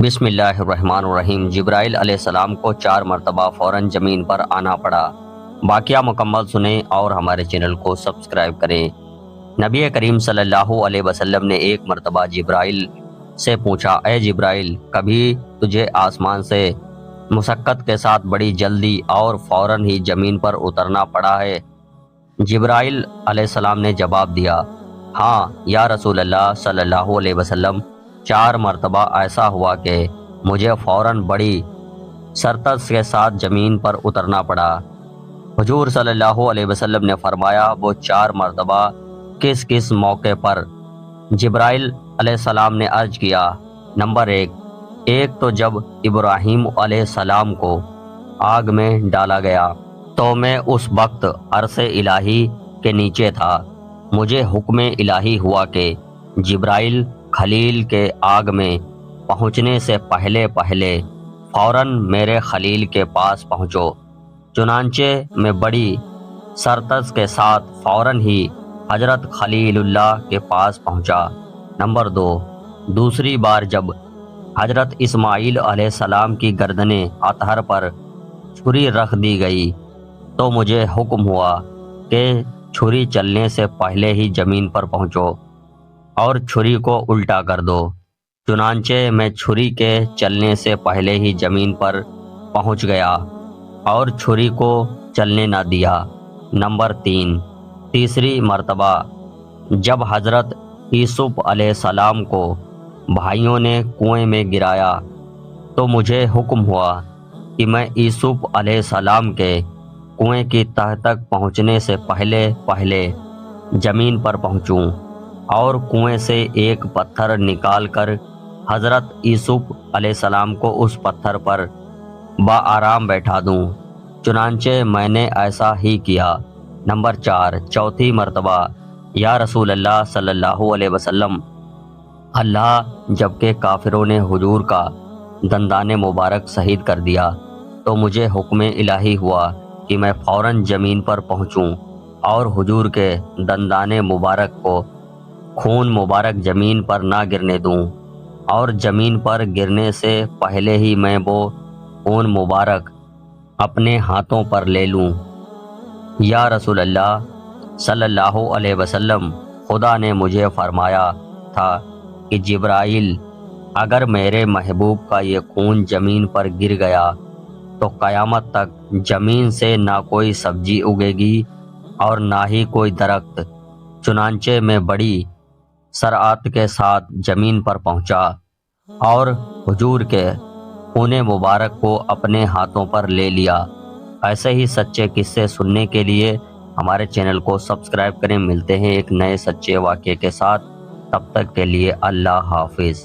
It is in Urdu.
بسم اللہ الرحمن الرحیم۔ جبرائیل علیہ السلام کو 4 مرتبہ فوراً زمین پر آنا پڑا۔ واقعہ مکمل سنیں اور ہمارے چینل کو سبسکرائب کریں۔ نبی کریم صلی اللہ علیہ وسلم نے ایک مرتبہ جبرائیل سے پوچھا، اے جبرائیل، کبھی تجھے آسمان سے مسقط کے ساتھ بڑی جلدی اور فوراً ہی زمین پر اترنا پڑا ہے؟ جبرائیل علیہ السلام نے جواب دیا، ہاں یا رسول اللہ صلی اللہ علیہ وسلم، 4 مرتبہ ایسا ہوا کہ مجھے فوراً بڑی سرتس کے ساتھ زمین پر اترنا پڑا۔ حضور صلی اللہ علیہ وسلم نے فرمایا، وہ 4 مرتبہ کس کس موقع پر؟ جبرائیل علیہ السلام نے عرض کیا، نمبر 1، ایک تو جب ابراہیم علیہ السلام کو آگ میں ڈالا گیا تو میں اس وقت عرش الہی کے نیچے تھا۔ مجھے حکم الہی ہوا کہ جبرائیل خلیل کے آگ میں پہنچنے سے پہلے فوراً میرے خلیل کے پاس پہنچو۔ چنانچہ میں بڑی سرتس کے ساتھ فوراً ہی حضرت خلیل اللہ کے پاس پہنچا۔ نمبر 2، دوسری بار جب حضرت اسماعیل علیہ السلام کی گردن اطہر پر چھری رکھ دی گئی تو مجھے حکم ہوا کہ چھری چلنے سے پہلے ہی زمین پر پہنچو اور چھری کو الٹا کر دو۔ چنانچہ میں چھری کے چلنے سے پہلے ہی زمین پر پہنچ گیا اور چھری کو چلنے نہ دیا۔ نمبر 3، تیسری مرتبہ جب حضرت یوسف علیہ السلام کو بھائیوں نے کنویں میں گرایا تو مجھے حکم ہوا کہ میں یوسف علیہ السلام کے کنویں کی تہ تک پہنچنے سے پہلے زمین پر پہنچوں اور کنویں سے ایک پتھر نکال کر حضرت یوسف علیہ السلام کو اس پتھر پر بآرام بیٹھا دوں۔ چنانچہ میں نے ایسا ہی کیا۔ نمبر 4، چوتھی مرتبہ، یا رسول اللہ صلی اللہ علیہ وسلم، اللہ جبکہ کافروں نے حضور کا دندان مبارک شہید کر دیا تو مجھے حکم الہی ہوا کہ میں فوراً زمین پر پہنچوں اور حضور کے دندان مبارک کو خون مبارک زمین پر نہ گرنے دوں، اور زمین پر گرنے سے پہلے ہی میں وہ خون مبارک اپنے ہاتھوں پر لے لوں۔ یا رسول اللہ صلی اللہ علیہ وسلم، خدا نے مجھے فرمایا تھا کہ جبرائیل، اگر میرے محبوب کا یہ خون زمین پر گر گیا تو قیامت تک زمین سے نہ کوئی سبزی اگے گی اور نہ ہی کوئی درخت۔ چنانچہ میں بڑی سرعت کے ساتھ زمین پر پہنچا اور حضور کے خون مبارک کو اپنے ہاتھوں پر لے لیا۔ ایسے ہی سچے قصے سننے کے لیے ہمارے چینل کو سبسکرائب کریں۔ ملتے ہیں ایک نئے سچے واقعے کے ساتھ، تب تک کے لیے اللہ حافظ۔